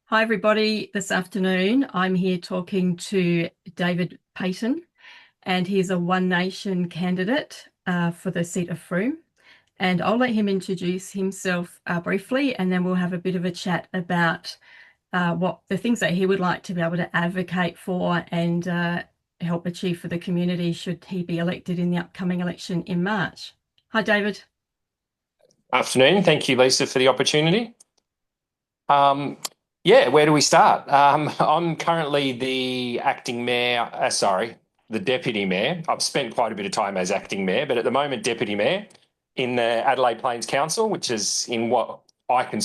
Hi, everybody. This afternoon, I'm here talking to David Paton, and he's a One Nation candidate for the seat of Frome. And I'll let him introduce himself briefly, and then we'll have a bit of a chat about what the things that he would like to be able to advocate for and help achieve for the community should he be elected in the upcoming election in March. Hi, David. Afternoon. Thank you, Lisa, for the opportunity. Yeah, where do we start? I'm currently the acting mayor, the deputy mayor. I've spent quite a bit of time as acting mayor, but at the moment, deputy mayor in the Adelaide Plains Council, which is in what I can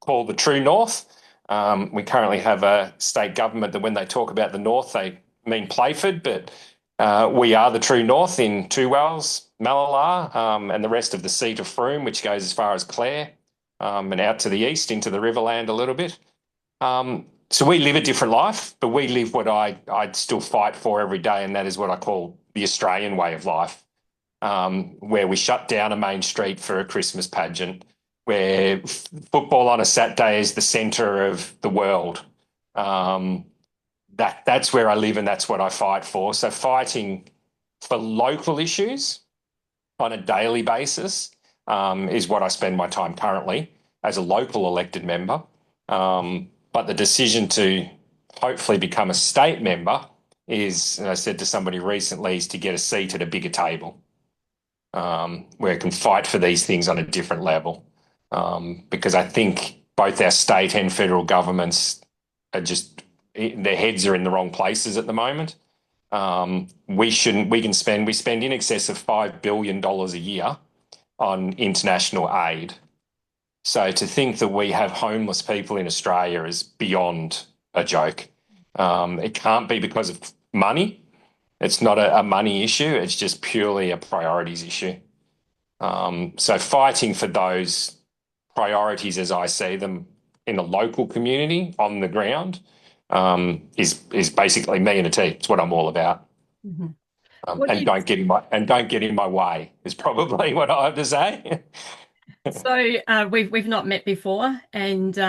call the true north. We currently have a state government that when they talk about the north, they mean Playford, but we are the true north in Two Wells, Malala, and the rest of the seat of Frome, which goes as far as Clare, and out to the east into the Riverland a little bit. So we live a different life, but we live what I'd still fight for every day, and that is what I call the Australian way of life, where we shut down a main street for a Christmas pageant, where football on a Saturday is the centre of the world. That's where I live and that's what I fight for. So fighting for local issues on a daily basis is what I spend my time currently as a local elected member. But the decision to hopefully become a state member is, and I said to somebody recently, is to get a seat at a bigger table where I can fight for these things on a different level. Because I think both our state and federal governments are just, their heads are in the wrong places at the moment. We spend in excess of $5 billion a year on international aid. So to think that we have homeless people in Australia is beyond a joke. It can't be because of money. It's not a money issue. It's just purely a priorities issue. So fighting for those priorities as I see them in the local community on the ground is basically me and a team. It's what I'm all about. Mhm. And don't get in my way is probably what I have to say. We've not met before, and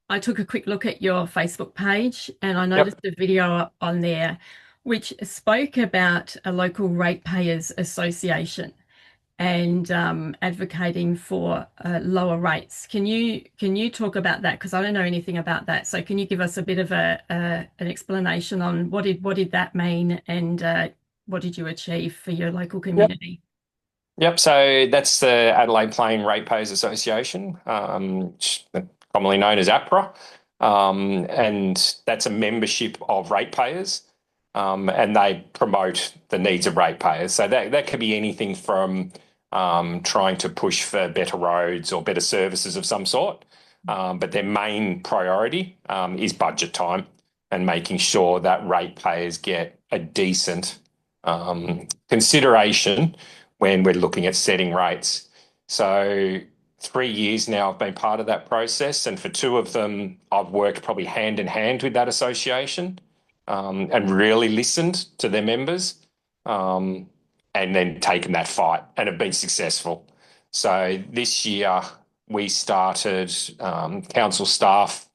I took a quick look at your Facebook page, and I noticed Yep. a video on there which spoke about a local ratepayers association and advocating for lower rates. Can you talk about that? Because I don't know anything about that. So can you give us a bit of an explanation on what did that mean and what did you achieve for your local Yep. community? Yep. So that's the Adelaide Plains Ratepayers Association, commonly known as APRA. And that's a membership of ratepayers, and they promote the needs of ratepayers. So that could be anything from trying to push for better roads or better services of some sort. But their main priority is budget time and making sure that ratepayers get a decent consideration when we're looking at setting rates. So 3 years now I've been part of that process, and for two of them I've worked probably hand in hand with that association and really listened to their members and then taken that fight and have been successful. So this year we started, council staff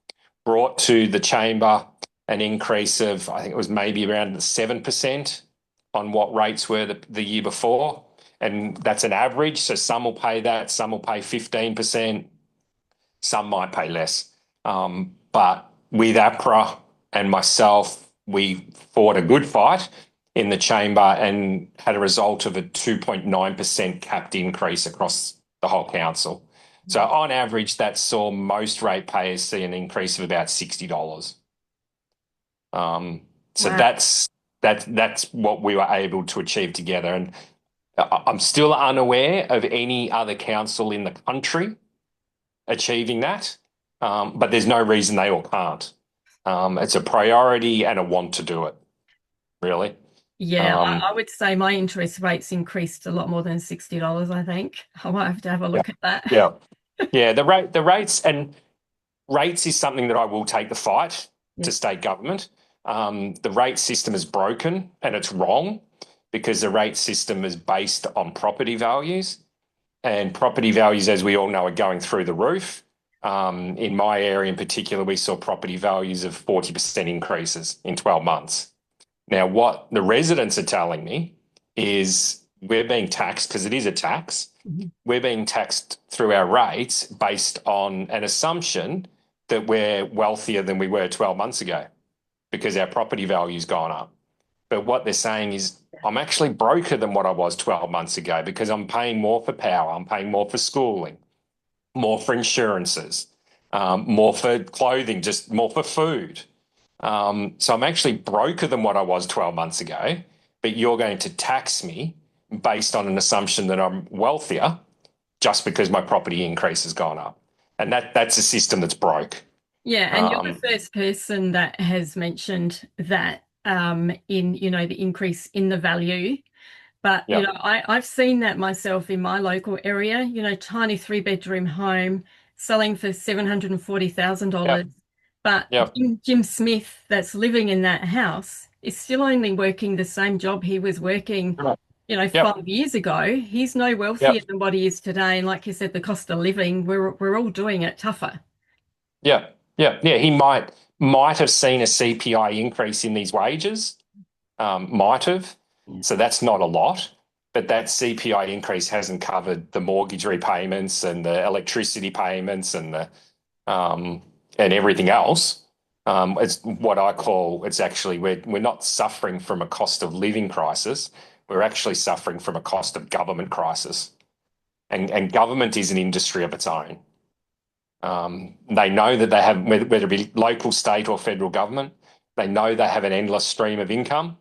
brought to the chamber an increase of, I think it was maybe around 7% on what rates were the year before. And that's an average. So some will pay that, some will pay 15%, some might pay less. But with APRA and myself, we fought a good fight in the chamber and had a result of a 2.9% capped increase across the whole council. So on average, that saw most ratepayers see an increase of about $60. So Wow. that's what we were able to achieve together. And I'm still unaware of any other council in the country achieving that, but there's no reason they all can't. It's a priority and a want to do it, really. Yeah, Um, I would say my interest rates increased a lot more than $60, I think. I might have to have a yeah, look at that. yeah, yeah. The rates and rates is something that I will take the fight to Yep. state government. The rate system is broken and it's wrong because the rate system is based on property values, and property values, as we all know, are going through the roof. In my area in particular, we saw property values of 40% increases in 12 months. Now, what the residents are telling me is we're being taxed because it is a tax. Mhm. We're being taxed through our rates based on an assumption that we're wealthier than we were 12 months ago because our property value's gone up. But what they're saying is I'm actually broker than what I was 12 months ago because I'm paying more for power, I'm paying more for schooling, more for insurances, more for clothing, just more for food. So I'm actually broker than what I was 12 months ago, but you're going to tax me based on an assumption that I'm wealthier just because my property increase has gone up. And that's a system that's broke. Yeah, and you're Um, the first person that has mentioned that in, the increase in the value. But, yep, I've seen that myself in my local area, tiny three-bedroom home selling for $740,000. yep, But yep, Jim Smith, that's living in that house, is still only working the same job he was working, yep, 5 years ago. He's no wealthier yep, than what he is today. And like you said, the cost of living, we're all doing it tougher. yep, yep. Yeah, he might have seen a CPI increase in these wages, might have. Yeah. So that's not a lot, but that CPI increase hasn't covered the mortgage repayments and the electricity payments um, and everything else. It's what I call it's actually we're not suffering from a cost of living crisis. We're actually suffering from a cost of government crisis. And government is an industry of its own. They know that they have, whether it be local, state, or federal government, they know they have an endless stream of income.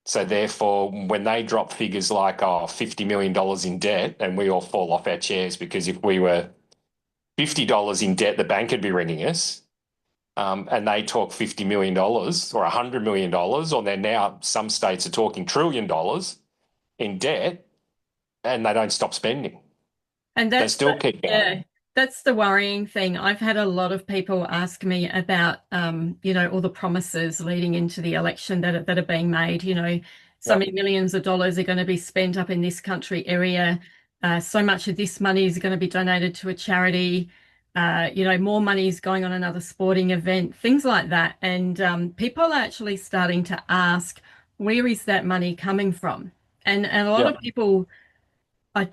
So therefore, when they drop figures like, oh, $50 million in debt, and we all fall off our chairs because if we were $50 in debt, the bank would be ringing us. And they talk $50 million or $100 million, or they're now, some states are talking trillion dollars in debt, and they don't stop spending. And They that's still keep yeah, going. that's the worrying thing. I've had a lot of people ask me about, all the promises leading into the election that are being made. So Yeah, many millions of dollars are going to be spent up in this country area. So much of this money is going to be donated to a charity. More money is going on another sporting event, things like that. And people are actually starting to ask, where is that money coming from? And a lot yeah, of people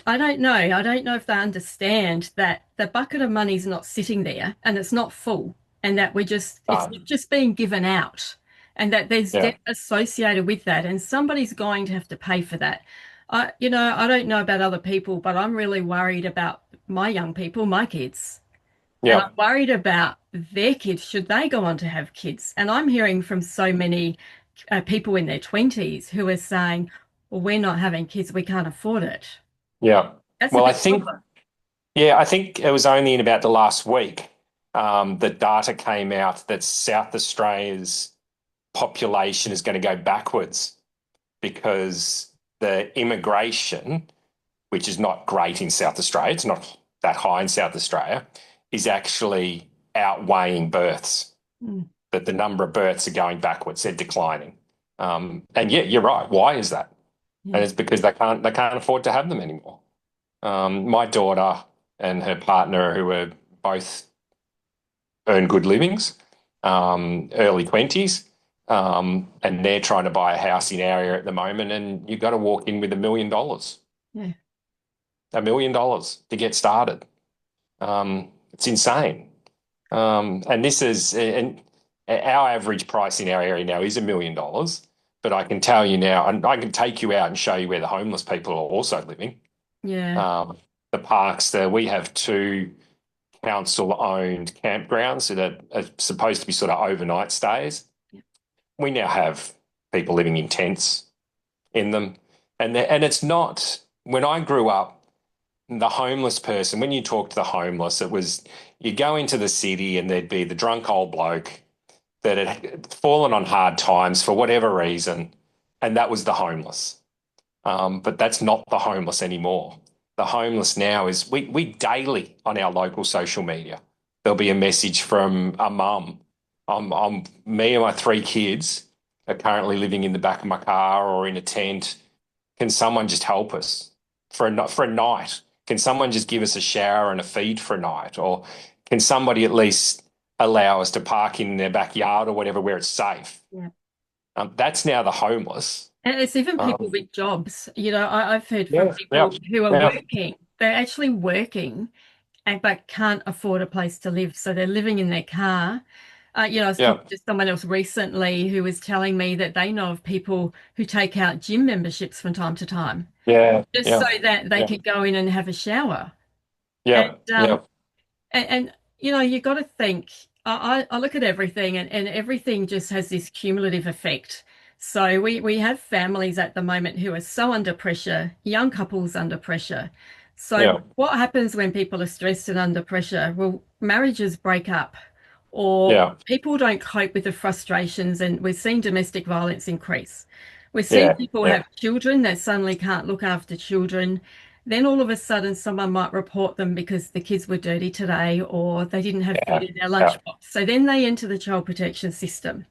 I don't know. I don't know if they understand that the bucket of money is not sitting there and it's not full, and that it's not just being given out, and that there's yeah, debt associated with that, and somebody's going to have to pay for that. I don't know about other people, but I'm really worried about my young people, my kids, and yeah, I'm worried about their kids should they go on to have kids. And I'm hearing from so many people in their 20s who are saying, well, we're not having kids, we can't afford it. yeah. That's a Well, big problem. I think it was only in about the last week that data came out that South Australia's population is going to go backwards because the immigration, which is not great in South Australia, it's not that high in South Australia, is actually outweighing births. Mm, That the number of births are going backwards, they're declining. And yeah, you're right. Why is that? And yeah. it's because they can't afford to have them anymore. My daughter and her partner, who were both earn good livings, early 20s, and they're trying to buy a house in our area at the moment, and you've got to walk in with $1 million, Yeah. $1 million to get started. It's insane. And this is, and our average price in our area now is $1 million. But I can tell you now, and I can take you out and show you where the homeless people are also living. Yeah. Um, the parks there, we have two council-owned campgrounds that are supposed to be sort of overnight stays. Yeah. We now have people living in tents in them, and it's not. When I grew up, the homeless person, when you talk to the homeless, it was you go into the city and there'd be the drunk old bloke that had fallen on hard times for whatever reason, and that was the homeless. But that's not the homeless anymore. The homeless now is we daily on our local social media. There'll be a message from a mum. Me and my three kids are currently living in the back of my car or in a tent. Can someone just help us for a night? Can someone just give us a shower and a feed for a night? Or can somebody at least allow us to park in their backyard or whatever where it's safe? Yeah. That's now the homeless. And it's even people Um, with jobs. I've heard from yeah, yeah, people who are yeah, working. They're actually working and but can't afford a place to live. So they're living in their car. I was yeah, talking to someone else recently who was telling me that they know of people who take out gym memberships from time to time yeah, just so yeah, that they yeah, can go in and have a shower. And yeah, yeah, you got to think. I look at everything, and everything just has this cumulative effect. So we have families at the moment who are so under pressure, young couples under pressure. So yeah, what happens when people are stressed and under pressure? Well, marriages break up, or yeah, people don't cope with the frustrations, and we're seeing domestic violence increase. We're seeing yeah, people yeah, have children that suddenly can't look after children. Then all of a sudden, someone might report them because the kids were dirty today or they didn't have food yeah, in their yeah, lunchbox. So then they enter the child protection system.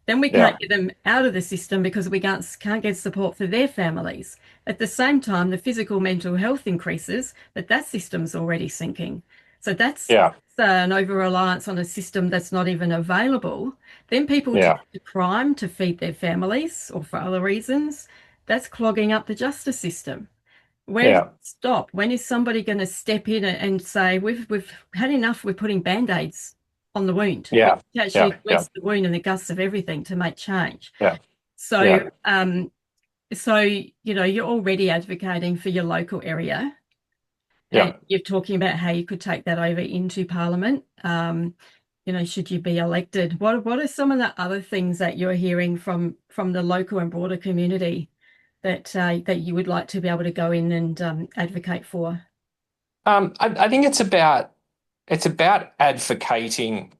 Then we can't yeah, get them out of the system because we can't get support for their families. At the same time, the physical mental health increases, but that system's already sinking. So that's yeah, an over reliance on a system that's not even available. Then people turn yeah, to crime to feed their families or for other reasons. That's clogging up the justice system. Where does it yeah, stop? When is somebody going to step in and say, we've had enough, we're putting band-aids on the wound. We yeah, need to yeah, actually yeah, address the wound and the guts of everything to make change. yeah, So, yeah, you're already advocating for your local area and yeah. you're talking about how you could take that over into Parliament. Should you be elected? What are some of the other things that you're hearing from the local and broader community that you would like to be able to go in and advocate for? I think it's about advocating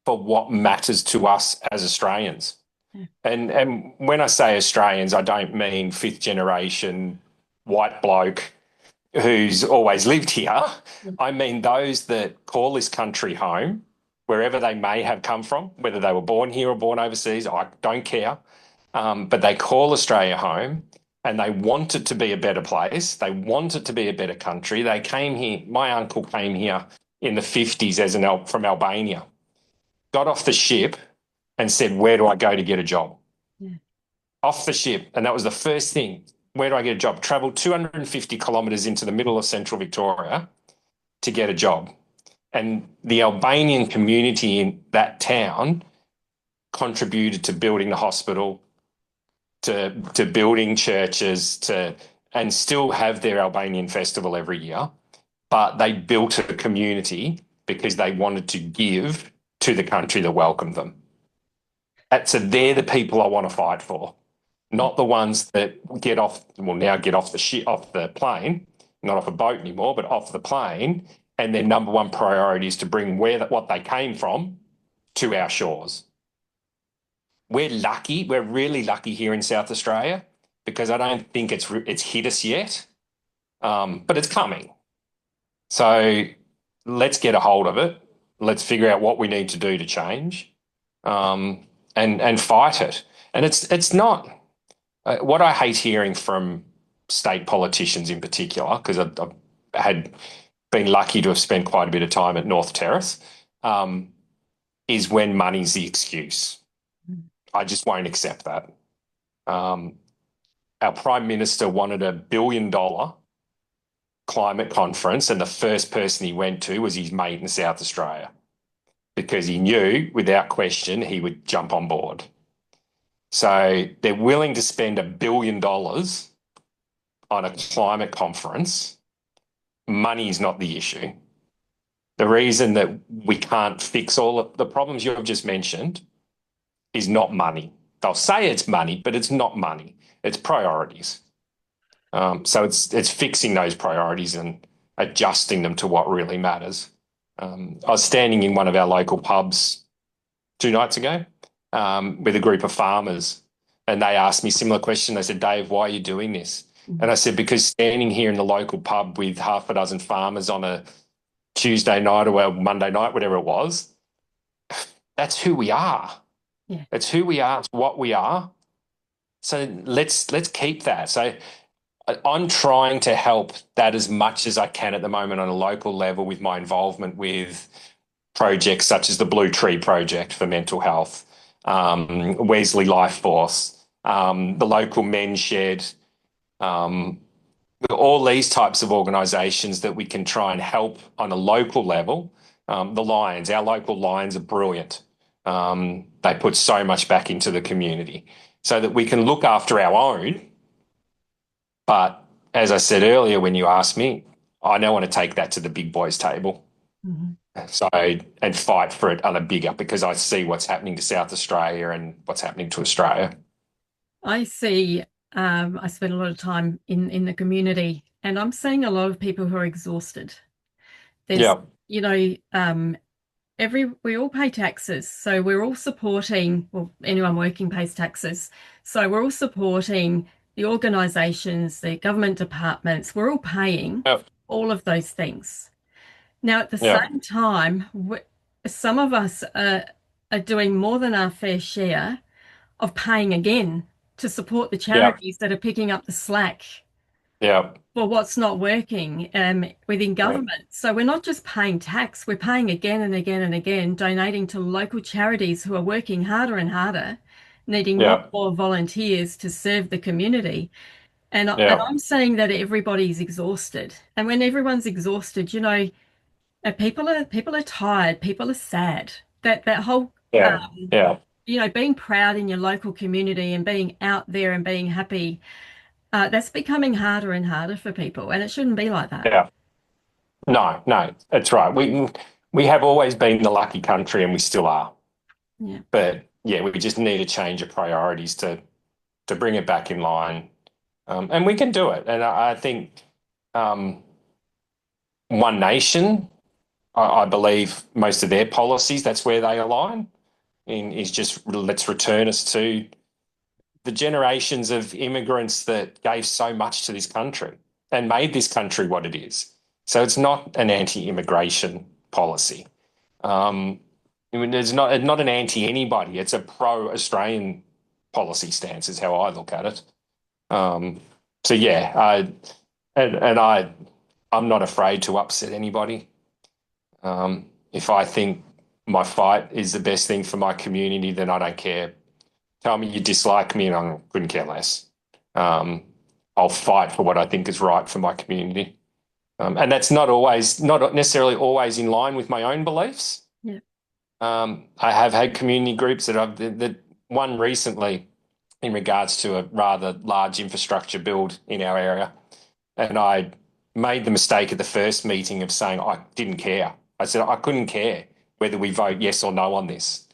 for what matters to us as Australians. Yeah. And when I say Australians, I don't mean fifth generation white bloke who's always lived here. I mean those that call this country home, wherever they may have come from, whether they were born here or born overseas, I don't care. But they call Australia home and they want it to be a better place. They want it to be a better country. They came here, my uncle came here in the 50s from Albania, got off the ship and said, where do I go to get a job? Yeah. Off the ship. And that was the first thing. Where do I get a job? Traveled 250 kilometres into the middle of central Victoria to get a job. And the Albanian community in that town contributed to building the hospital, to building churches, and still have their Albanian festival every year. But they built a community because they wanted to give to the country that welcomed them. So they're the people I want to fight for, not the ones that now get off off the plane, not off a boat anymore, but off the plane, and their number one priority is to bring what they came from to our shores. We're lucky. We're really lucky here in South Australia because I don't think it's hit us yet, but it's coming. So let's get a hold of it. Let's figure out what we need to do to change, and fight it. And it's not what I hate hearing from state politicians in particular, because I've had been lucky to have spent quite a bit of time at North Terrace, is when money's the excuse. I just won't accept that. Our Prime Minister wanted $1 billion climate conference, and the first person he went to was his mate in South Australia because he knew without question he would jump on board. So they're willing to spend $1 billion on a climate conference. Money is not the issue. The reason that we can't fix all of the problems you've just mentioned is not money. They'll say it's money, but it's not money. It's priorities. So it's fixing those priorities and adjusting them to what really matters. I was standing in one of our local pubs 2 nights ago, with a group of farmers, and they asked me a similar question. They said, Dave, why are you doing this? And I said, because standing here in the local pub with half a dozen farmers on a Tuesday night or Monday night, whatever it was, that's who we are. Yeah. It's who we are. It's what we are. So let's keep that. So I'm trying to help that as much as I can at the moment on a local level with my involvement with projects such as the Blue Tree Project for mental health, Wesley Life Force, the local men's shed, um, all these types of organisations that we can try and help on a local level. The Lions, our local Lions are brilliant. They put so much back into the community so that we can look after our own. But as I said earlier, when you asked me, I don't want to take that to the big boys table. Mhm. So, and fight for it on a bigger, because I see what's happening to South Australia and what's happening to Australia. I see, I spend a lot of time in the community, and I'm seeing a lot of people who are exhausted. There's, Yeah, you know, we all pay taxes, so we're all supporting, well, anyone working pays taxes. So we're all supporting the organisations, the government departments, we're all paying yeah, all of those things. Now, at the yeah, same time, some of us are doing more than our fair share of paying again to support the yeah, charities that are picking up the slack yeah, for what's not working within yeah, government. So we're not just paying tax, we're paying again and again and again, donating to local charities who are working harder and harder, needing more yeah, and more volunteers to serve the community. And yeah, I'm saying that everybody's exhausted. And when everyone's exhausted, people are tired, people are sad. That whole yeah, yeah, being proud in your local community and being out there and being happy, that's becoming harder and harder for people, and it shouldn't be like that. yeah. No, no, that's right. We have always been the lucky country, and we still are. Yeah. But yeah, we just need a change of priorities to bring it back in line, and we can do it. And I think um, One Nation, I believe most of their policies, that's where they align. In is just let's return us to the generations of immigrants that gave so much to this country and made this country what it is. So it's not an anti-immigration policy. I mean, it's not an anti-anybody. It's a pro-Australian policy stance, is how I look at it. Um, so yeah, I'm not afraid to upset anybody. If I think my fight is the best thing for my community, then I don't care. Tell me you dislike me, and I couldn't care less. Um, I'll fight for what I think is right for my community, and that's not necessarily always in line with my own beliefs. Yeah. I have had community groups that one recently in regards to a rather large infrastructure build in our area, and I made the mistake at the first meeting of saying I didn't care. I said I couldn't care whether we vote yes or no on this,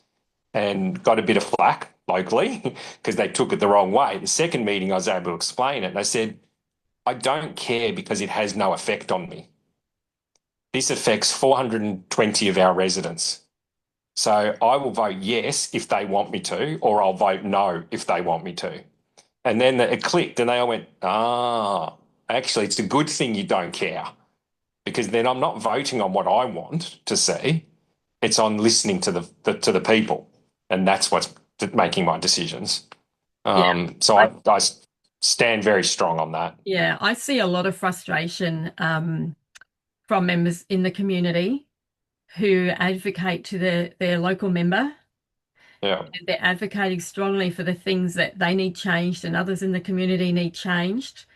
and got a bit of flack locally because they took it the wrong way. The second meeting, I was able to explain it, and I said I don't care because it has no effect on me. This affects 420 of our residents. So I will vote yes if they want me to, or I'll vote no if they want me to. And then it clicked and they all went, actually, it's a good thing you don't care, because then I'm not voting on what I want to see. It's on listening to the people. And that's what's making my decisions. Yeah. So I, I stand very strong on that. yeah, I see a lot of frustration from members in the community who advocate to their local member, Yeah. and they're advocating strongly for the things that they need changed and others in the community need changed.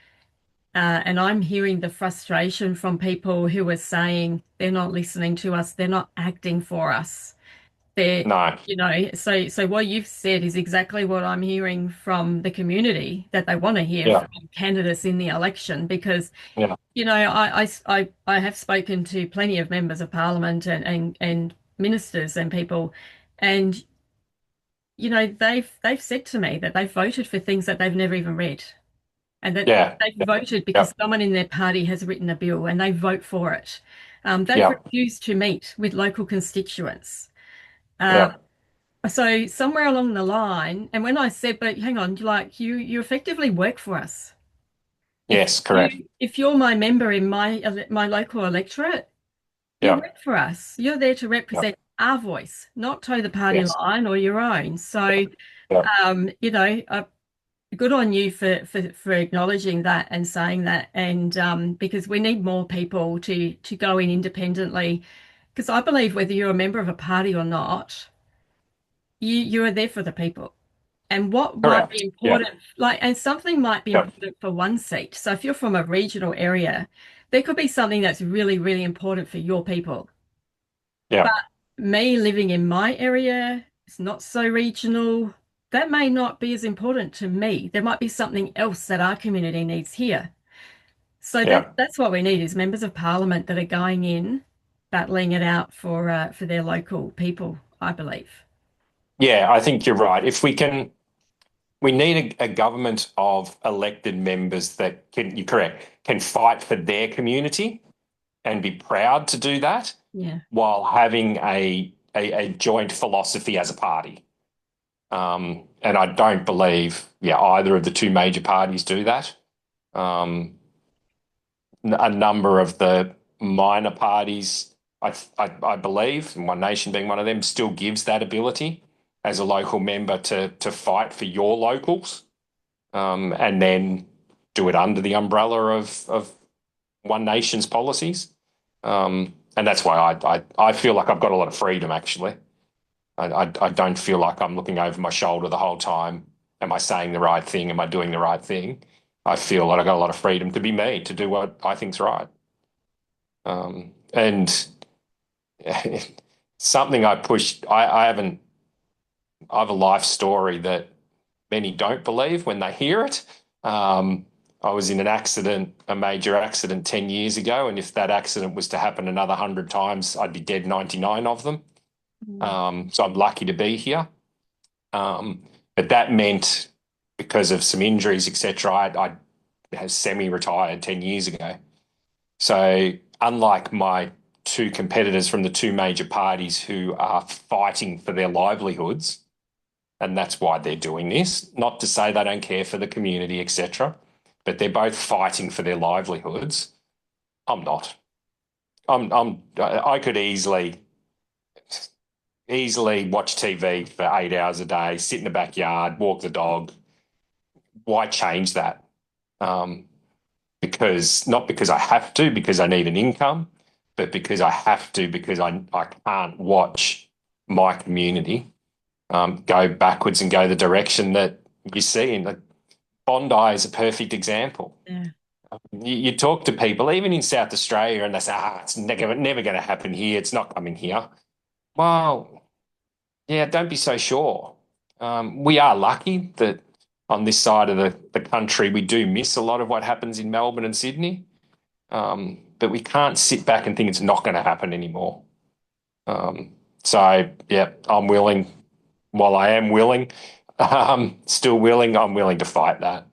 And I'm hearing the frustration from people who are saying they're not listening to us, they're not acting for us. They're, No. so what you've said is exactly what I'm hearing from the community that they want to hear Yeah. from candidates in the election. Because, Yeah. I have spoken to plenty of members of parliament and ministers and people, and they've said to me that they've voted for things that they've never even read, and that Yeah. they've voted Yeah. because someone in their party has written a bill and they vote for it. They've Yeah. refused to meet with local constituents. Uh, Yeah. so somewhere along the line, and when I said, but hang on, like you effectively work for us. If Yes. Correct. if you're my member in my local electorate, you Yeah. work for us. You're there to Yeah. represent our voice, not toe the party Yes. line or your own. So, Yeah. um, you know, uh, good on you for acknowledging that and saying that, and because we need more people to go in independently, Because I believe whether you're a member of a party or not, you are there for the people. And what might be Correct. Yeah. important, and something might be Yeah. important for one seat. So if you're from a regional area, there could be something that's really, really important for your people. Yeah. But me living in my area, it's not so regional. That may not be as important to me. There might be something else that our community needs here. So Yeah. that's what we need is members of parliament that are going in, battling it out for their local people, I believe. Yeah. I think you're right. If we can, we need a government of elected members that can, you're correct, can fight for their community and be proud to do that Yeah. while having a joint philosophy as a party. And I don't believe, either of the two major parties do that. Um, a number of the minor parties, I believe, and One Nation being one of them, still gives that ability as a local member to fight for your locals, and then do it under the umbrella of One Nation's policies. And that's why I feel like I've got a lot of freedom, actually. I don't feel like I'm looking over my shoulder the whole time. Am I saying the right thing? Am I doing the right thing? I feel like I've got a lot of freedom to be me, to do what I think's right. And something I pushed, I haven't, I have a life story that many don't believe when they hear it. I was in an accident, a major accident 10 years ago, and if that accident was to happen another 100 times, I'd be dead 99 of them. Mm. So I'm lucky to be here. But that meant because of some injuries, etc., I semi-retired 10 years ago. So unlike my two competitors from the two major parties who are fighting for their livelihoods, and that's why they're doing this, not to say they don't care for the community, etc., but they're both fighting for their livelihoods. I'm not. I could easily watch TV for 8 hours a day, sit in the backyard, walk the dog. Why change that? Um, because not because I have to, because I need an income, but because I have to, because I can't watch my community go backwards and go the direction that you see. And like Bondi is a perfect example. Yeah. You talk to people, even in South Australia, and they say, it's never going to happen here. It's not coming here. Well, yeah, don't be so sure. We are lucky that on this side of the country, we do miss a lot of what happens in Melbourne and Sydney. But we can't sit back and think it's not going to happen anymore. So, yeah, I'm willing. While I am willing, still willing, I'm willing to fight that,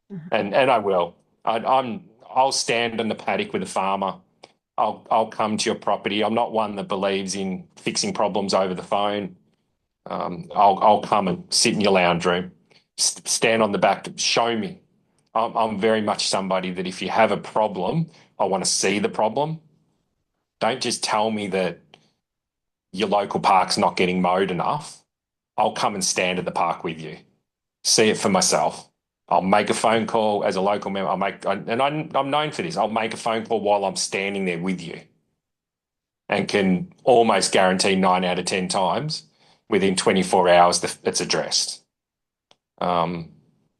Mhm. and I will. I'll stand in the paddock with a farmer. I'll come to your property. I'm not one that believes in fixing problems over the phone. I'll come and sit in your lounge room, stand on the back, show me. I'm very much somebody that if you have a problem, I want to see the problem. Don't just tell me that your local park's not getting mowed enough. I'll come and stand at the park with you, see it for myself. I'll make a phone call as a local member. I'm known for this. I'll make a phone call while I'm standing there with you, and can almost guarantee 9 out of 10 times within 24 hours that it's addressed. Um,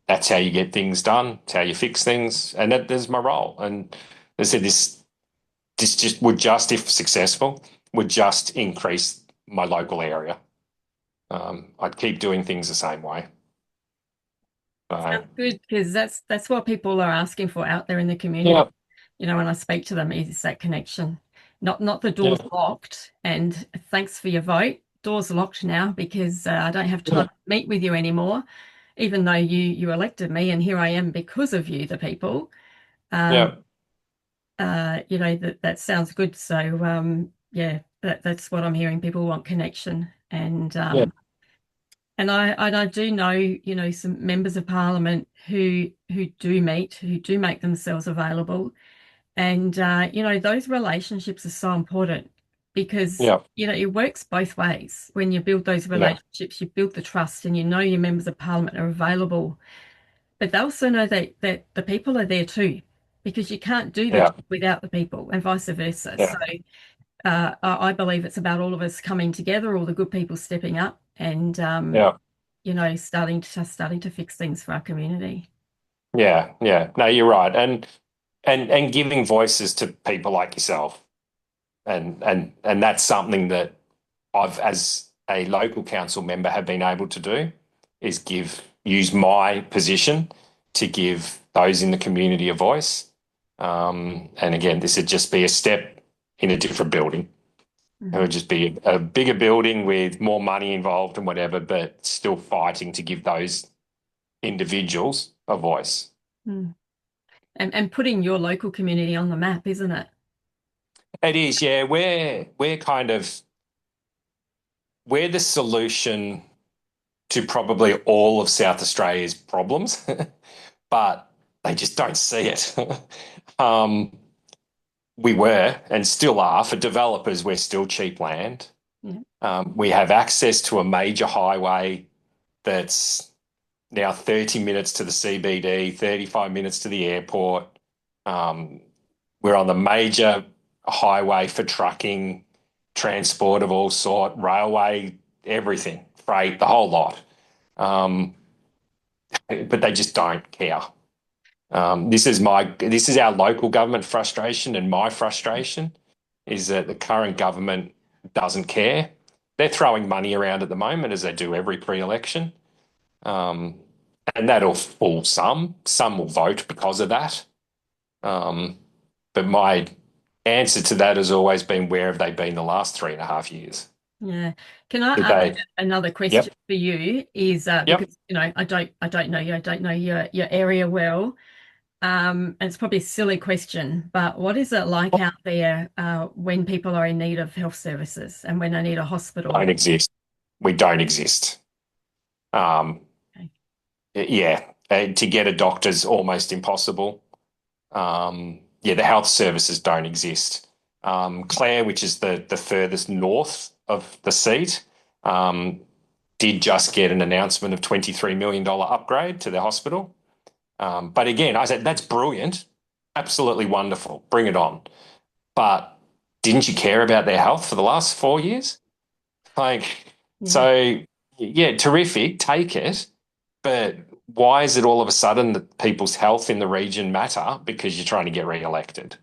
that's how you get things done. It's how you fix things, and there's my role. And as I said, this just would just, if successful, would just increase my local area. I'd keep doing things the same way. So, Sounds good because that's what people are asking for out there in the community. yeah, When I speak to them, is that connection. Not the doors yeah, locked. And thanks for your vote. Doors locked now because I don't have yeah, time to meet with you anymore, even though you elected me, and here I am because of you, the people. Um, yeah, that sounds good. So yeah, that's what I'm hearing. People want connection, yeah, and I do know, some members of parliament who do meet, who do make themselves available. And those relationships are so important because, yeah, it works both ways. When you build those yeah, relationships, you build the trust and your members of parliament are available. But they also know that the people are there too, because you can't do the yeah, job without the people and vice versa. yeah, So I believe it's about all of us coming together, all the good people stepping up, and Yeah. starting to fix things for our community. Yeah, yeah. No, you're right. And giving voices to people like yourself. And that's something that I've, as a local council member, have been able to do, is use my position to give those in the community a voice. And again, this would just be a step in a different building. It Mhm. would just be a bigger building with more money involved and whatever, but still fighting to give those individuals a voice. Mm. And putting your local community on the map, isn't it? It is, yeah. We're the solution to probably all of South Australia's problems, but they just don't see it. um, we were and still are for developers. We're still cheap land. Yeah. We have access to a major highway that's now 30 minutes to the CBD, 35 minutes to the airport. Um, we're on the major highway for trucking, transport of all sort, railway, everything, freight, the whole lot. Um, but they just don't care. This is our local government frustration, and my frustration is that the current government doesn't care. They're throwing money around at the moment, as they do every pre-election, um, and that'll fool some. Some will vote because of that. Um, but my answer to that has always been, where have they been the last 3.5 years? Yeah. Can I Did they? another Yep. question for you is Yep. because I don't know you, I don't know your area well. And it's probably a silly question, but what is it like out there when people are in need of health services and when they need a hospital? Don't exist. We don't exist. Um, Okay. yeah, to get a doctor's almost impossible. Yeah, the health services don't exist. Clare, which is the furthest north of the seat, um, did just get an announcement of $23 million upgrade to their hospital. But again, I said, that's brilliant. Absolutely wonderful. Bring it on. But didn't you care about their health for the last 4 years? Like, Yeah. so yeah, terrific. Take it. But why is it all of a sudden that people's health in the region matter because you're trying to get re-elected?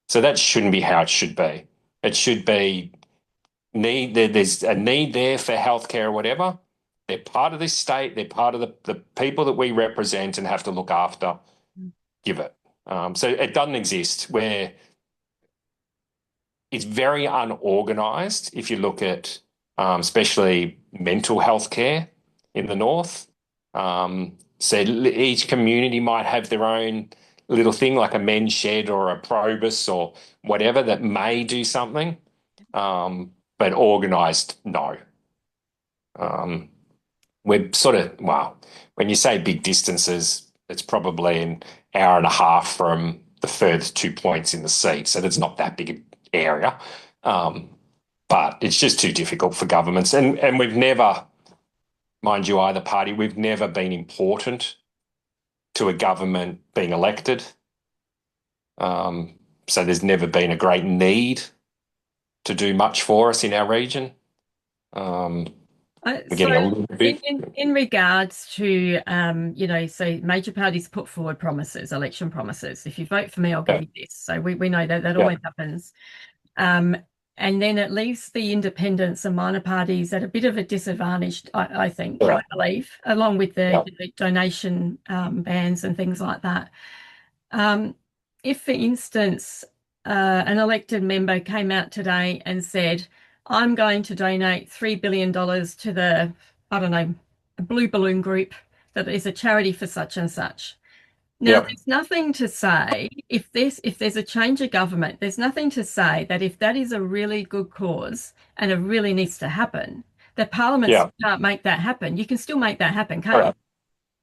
So that shouldn't be how it should be. It should be there's a need there for healthcare or whatever. They're part of this state. They're part of the people that we represent and have to look after. Give it. So it doesn't exist where it's very unorganized if you look at especially mental health care in the north. So each community might have their own little thing like a men's shed or a probus or whatever that may do something, but organized, no. Um, we're sort of, well, when you say big distances, it's probably an hour and a half from the furthest 2 points in the seat. So it's not that big an area. Um, but it's just too difficult for governments. And we've never, mind you, either party, we've never been important to a government being elected. So there's never been a great need to do much for us in our region. Um, we're So getting a little bit. in regards to so major parties put forward promises, election promises. If you vote for me, I'll give Yeah, you this. So we know that yeah, always happens. Um, and then it leaves the independents and minor parties at a bit of a disadvantage, I think, I yeah, believe, along with yeah, the donation bans and things like that. Um, if, for instance, an elected member came out today and said, I'm going to donate $3 billion to the, I don't know, Blue Balloon Group that is a charity for such and such. Now, yeah, there's nothing to say if there's a change of government, there's nothing to say that if that is a really good cause and it really needs to happen, that Parliament yeah. can't make that happen. You can still make that happen, can't you? Correct.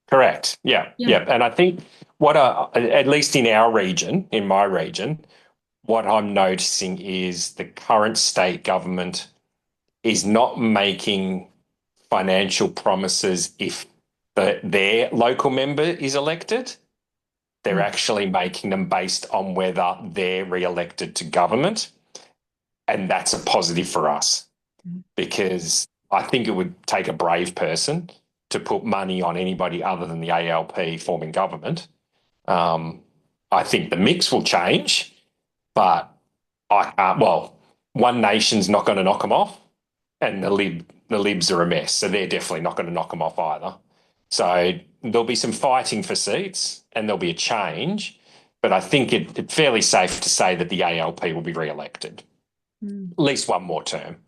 Correct. Yeah, Yeah. yeah. And I think at least in our region, in my region, what I'm noticing is the current state government is not making financial promises if their local member is elected. They're Mm. actually making them based on whether they're re-elected to government. And that's a positive for us because I think it would take a brave person to put money on anybody other than the ALP forming government. Um, I think the mix will change, but I can't. Well, One Nation's not going to knock them off, and the Libs are a mess, so they're definitely not going to knock them off either. So there'll be some fighting for seats, and there'll be a change. But I think it's fairly safe to say that the ALP will be re-elected Mm. at least one more term.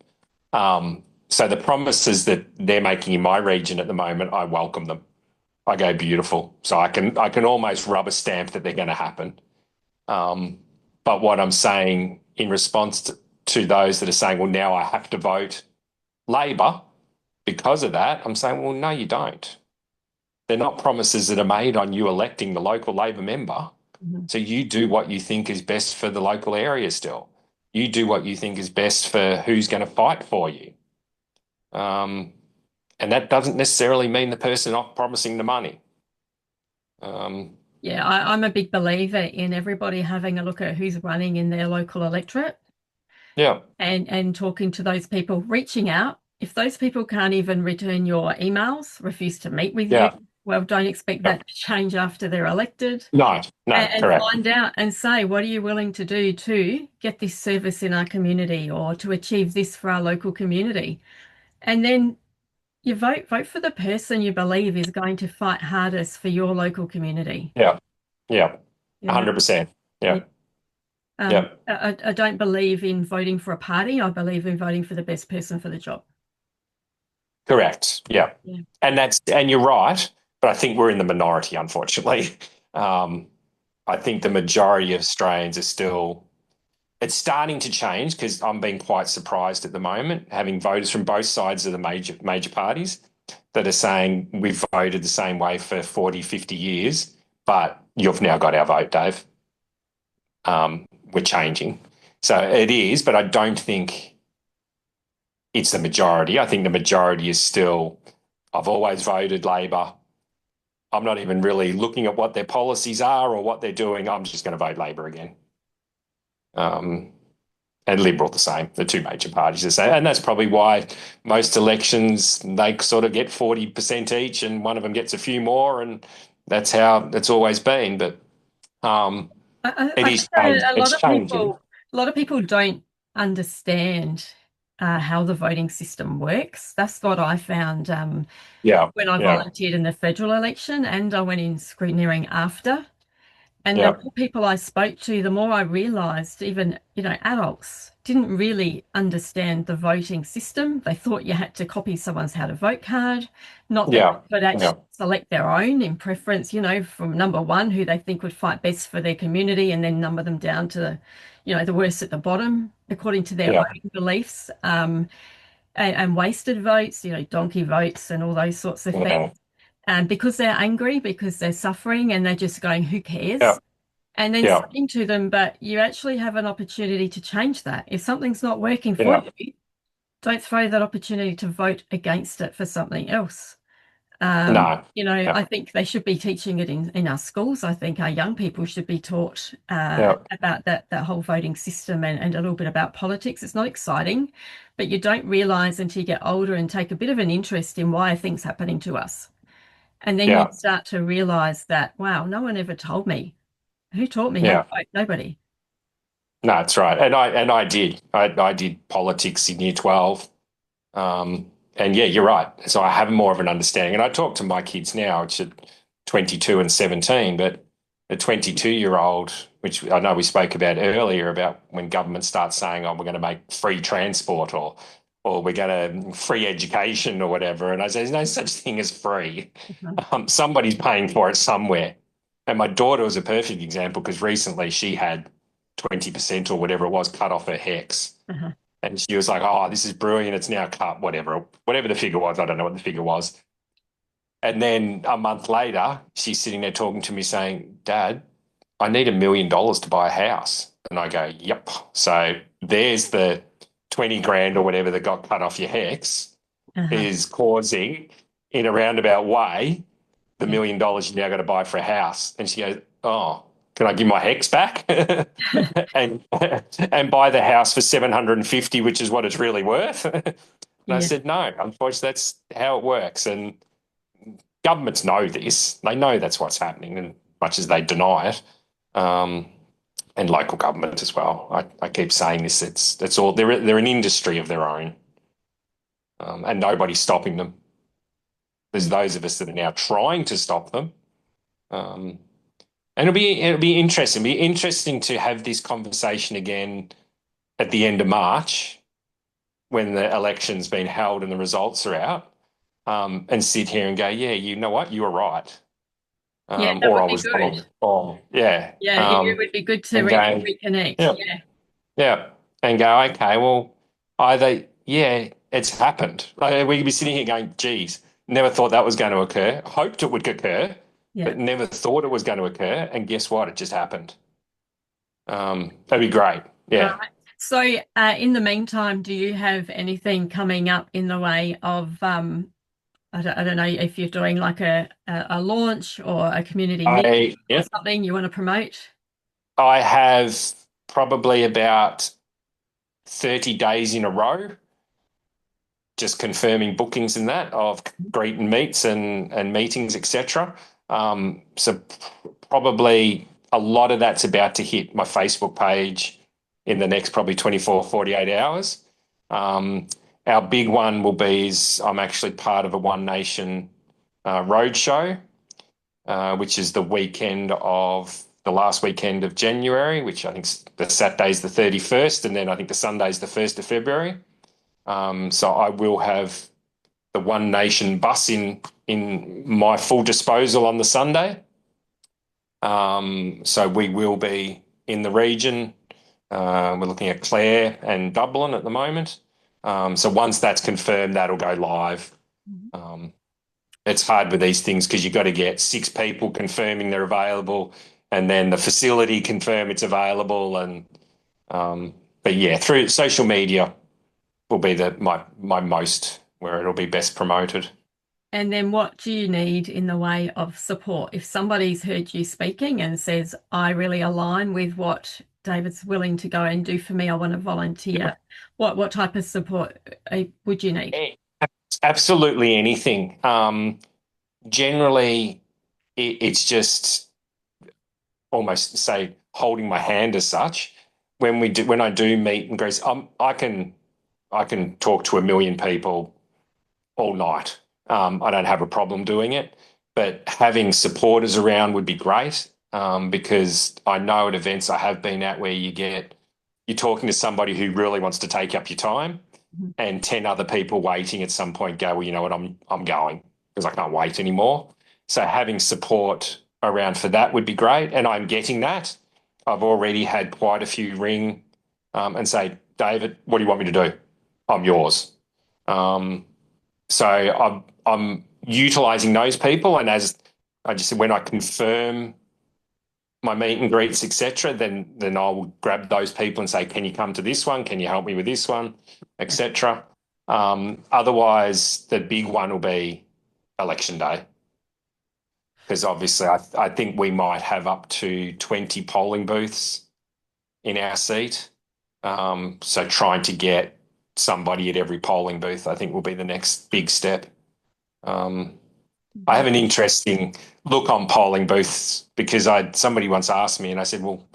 So the promises that they're making in my region at the moment, I welcome them. I go beautiful. So I can almost rubber stamp that they're going to happen. But what I'm saying in response to those that are saying, well, now I have to vote Labor because of that, I'm saying, well, no, you don't. They're not promises that are made on you electing the local Labor member. Mhm. So you do what you think is best for the local area still. You do what you think is best for who's going to fight for you. Um, and that doesn't necessarily mean the person not promising the money. Yeah, I'm a big believer in everybody having a look at who's running in their local electorate Yeah, and talking to those people, reaching out. If those people can't even return your emails, refuse to meet with you, yeah, well, don't expect yeah. that to change after they're elected. No, no, And correct. find out and say, what are you willing to do to get this service in our community or to achieve this for our local community? And then you vote for the person you believe is going to fight hardest for your local community. Yeah, yeah, You know, 100%. yeah. Yeah, yeah, I don't believe in voting for a party. I believe in voting for the best person for the job. correct. Yeah. Yeah. And you're right, but I think we're in the minority, unfortunately. Um, I think the majority of Australians are still, it's starting to change because I'm being quite surprised at the moment, having voters from both sides of the major parties that are saying we've voted the same way for 40, 50 years, but you've now got our vote, Dave. We're changing. So it is, but I don't think it's the majority. I think the majority is still, I've always voted Labor. I'm not even really looking at what their policies are or what they're doing. I'm just going to vote Labor again. Um, and Liberal the same, the two major parties the same. And that's probably why most elections, they sort of get 40% each and one of them gets a few more. And that's how it's always been. But it I is think that it's changing. a lot of people don't understand how the voting system works. That's what I found Yeah, when I yeah, volunteered in the federal election, and I went in scrutineering after. And the yeah, more people I spoke to, the more I realized even, adults didn't really understand the voting system. They thought you had to copy someone's how to vote card, not that yeah, they could yeah, actually select their own in preference, from number one, who they think would fight best for their community, and then number them down to, the worst at the bottom, according to their yeah, own beliefs, and wasted votes, donkey votes and all those sorts of things. yeah, And because they're angry, because they're suffering, and they're just going, who cares? yeah, And then yeah, saying to them, but you actually have an opportunity to change that. If something's not working for yeah, you, don't throw that opportunity to vote against it for something else. no, yeah, I think they should be teaching it in our schools. I think our young people should be taught yeah, about that whole voting system and a little bit about politics. It's not exciting, but you don't realize until you get older and take a bit of an interest in why are things happening to us. And then you yeah, start to realize that, wow, no one ever told me. Who taught me how to yeah. vote? Nobody. No, that's right. And I did. I did politics in year 12. And yeah, you're right. So I have more of an understanding. And I talk to my kids now, it's at 22 and 17, but the 22-year-old, which I know we spoke about earlier, about when government starts saying, oh, we're going to make free transport or we're going to free education or whatever. And I say, there's no such thing as free. Mhm. Somebody's paying for it somewhere. And my daughter was a perfect example because recently she had 20% or whatever it was cut off her HEX. Uh-huh. And she was like, oh, this is brilliant. It's now cut, whatever the figure was. I don't know what the figure was. And then a month later, she's sitting there talking to me saying, Dad, I need $1 million to buy a house. And I go, yep. So there's the 20 grand or whatever that got cut off your HEX Uh-huh. is causing, in a roundabout way, the Yeah. $1 million you now got to buy for a house. And she goes, oh, can I give my hex back and buy the house for 750, which is what it's really worth? And I Yeah. said, no, unfortunately, that's how it works. And governments know this. They know that's what's happening, and much as they deny it. Um, and local government as well. I keep saying this. It's all they're an industry of their own, and nobody's stopping them. There's Yeah. those of us that are now trying to stop them. Um, and it'll be interesting. It'll be interesting to have this conversation again at the end of March when the election's been held and the results are out, and sit here and go, yeah, you know what, you were right, Yeah, that or would I be was good. wrong. Or yeah, Yeah, it would be good to and go, reconnect. yeah, Yeah. yeah, and go, okay, well, either yeah, it's happened. Like, we could be sitting here going, geez, never thought that was going to occur. Hoped it would occur, Yeah. but never thought it was going to occur. And guess what? It just happened. That'd be great. Right. Yeah. So, in the meantime, do you have anything coming up in the way of I don't know if you're doing like a launch or a community meeting or Yeah, something you want to promote? I have probably about 30 days in a row just confirming bookings and that of greet and meets and meetings, etc. So probably a lot of that's about to hit my Facebook page in the next probably 24, 48 hours. Our big one will be is I'm actually part of a One Nation road show, which is the last weekend of January, which I think the Saturday's the 31st, and then I think the Sunday's the 1st of February. So I will have the One Nation bus in my full disposal on the Sunday. So we will be in the region. We're looking at Clare and Dublin at the moment. So once that's confirmed, that'll go live. Mhm. Um, it's hard with these things because you've got to get 6 people confirming they're available, and then the facility confirm it's available. And but yeah, through social media will be my most where it'll be best promoted. And then what do you need in the way of support? If somebody's heard you speaking and says, I really align with what David's willing to go and do for me, I want to volunteer. What type of support would you need? Eh, Absolutely anything. Generally, it's just almost say holding my hand as such. When I do meet and greet, I can talk to 1 million people all night. I don't have a problem doing it, but having supporters around would be great, because I know at events I have been at where you're talking to somebody who really wants to take up your time, Mhm. and 10 other people waiting at some point go, well, you know what, I'm going because I can't wait anymore. So having support around for that would be great, and I'm getting that. I've already had quite a few ring, and say, David, what do you want me to do? I'm yours. Um, so I'm utilizing those people, and as I just said, when I confirm my meet and greets, etc., then I'll grab those people and say, can you come to this one? Can you help me with this one, etc. Otherwise, the big one will be election day, because obviously I think we might have up to 20 polling booths in our seat. So trying to get somebody at every polling booth, I think, will be the next big step. Um, I have an interesting look on polling booths because somebody once asked me, and I said, well,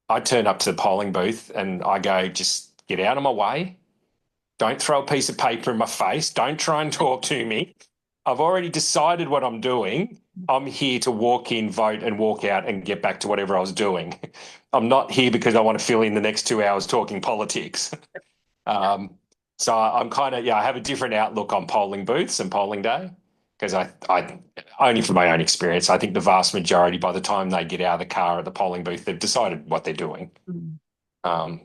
I turn up to the polling booth and I go, just get out of my way. Don't throw a piece of paper in my face. Don't try and talk to me. I've already decided what I'm doing. I'm here to walk in, vote, and walk out and get back to whatever I was doing. I'm not here because I want to fill in the next 2 hours talking politics. Um, so I'm kind of, yeah, I have a different outlook on polling booths and polling day, because I only from my own experience, I think the vast majority, by the time they get out of the car at the polling booth, they've decided what they're doing. Mhm.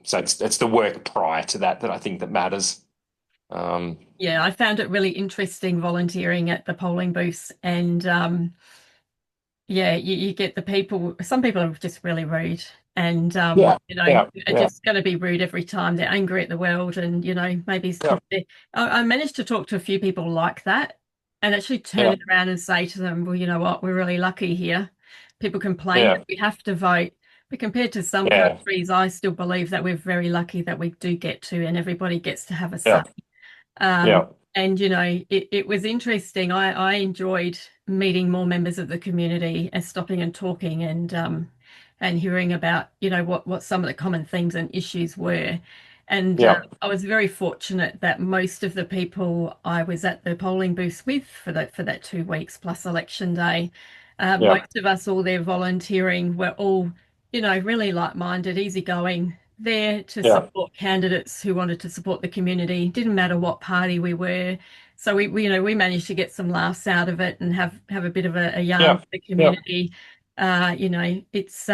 So it's the work prior to that I think that matters. Um, Yeah, I found it really interesting volunteering at the polling booths and yeah, you get the people, some people are just really rude and yeah, yeah, are yeah, just going to be rude every time. They're angry at the world and, maybe it's yeah, probably, I managed to talk to a few people like that and actually turn yeah, it around and say to them, well, you know what, we're really lucky here. people complain that Yeah. we have to vote. But compared to some Yeah. countries, I still believe that we're very lucky that we do get to, and everybody gets to have a say. Yeah. Yeah. And it was interesting. I enjoyed meeting more members of the community and stopping and talking and hearing about, what some of the common themes and issues were. And Yeah. I was very fortunate that most of the people I was at the polling booths with for that 2 weeks plus election day, Yeah. most of us all there volunteering were all, really like-minded, easygoing, there to Yeah. support candidates who wanted to support the community. Didn't matter what party we were. So we managed to get some laughs out of it and have a bit of a yarn Yeah. with the Yeah. community. It's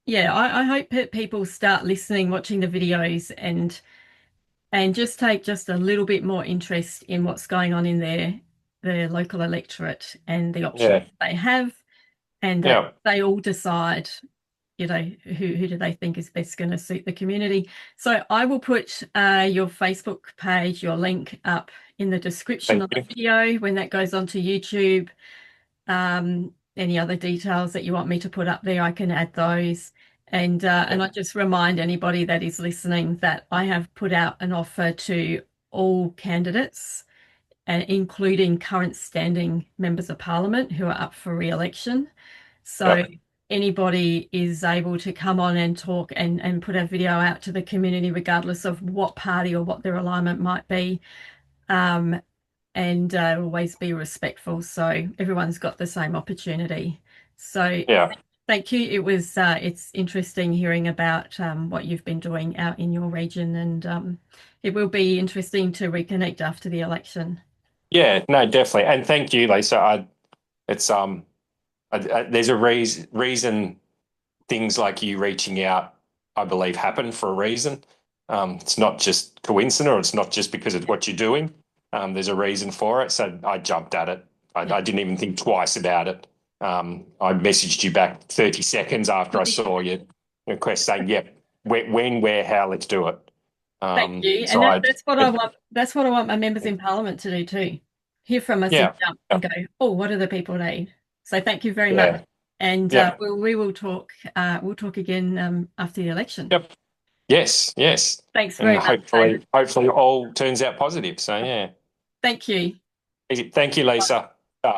yeah, I hope that people start listening, watching the videos, and just take just a little bit more interest in what's going on in their local electorate and the options Yeah. they have, and that Yeah. they all decide, who do they think is best going to suit the community. So I will put your Facebook page, your link up in the description Thank of the you. video when that goes onto YouTube. Any other details that you want me to put up there, I can add those. And I just remind anybody that is listening that I have put out an offer to all candidates, including current standing members of parliament who are up for re-election. So Yeah. anybody is able to come on and talk and put a video out to the community, regardless of what party or what their alignment might be. And always be respectful, so everyone's got the same opportunity. So Yeah. thank you. It's interesting hearing about what you've been doing out in your region, and it will be interesting to reconnect after the election. Yeah. No, definitely. And thank you, Lisa. It's there's a reason things like you reaching out, I believe, happen for a reason. It's not just coincidence, or it's not just because of what you're doing. There's a reason for it. So I jumped at it. Yeah. I didn't even think twice about it. I messaged you back 30 seconds after I saw your request saying, "Yep, when, where, how, let's do it." Thank you. And So I, that's what I want. That's what I want my members in Parliament to do too. Hear from us and yeah, jump and go, oh, what do the people need? So thank you very much. yeah, And yeah, we will talk. We'll talk again after the election. yep, yes, yes, Thanks and very much, David. hopefully all turns out positive. So yeah, Thank you. thank you, Lisa.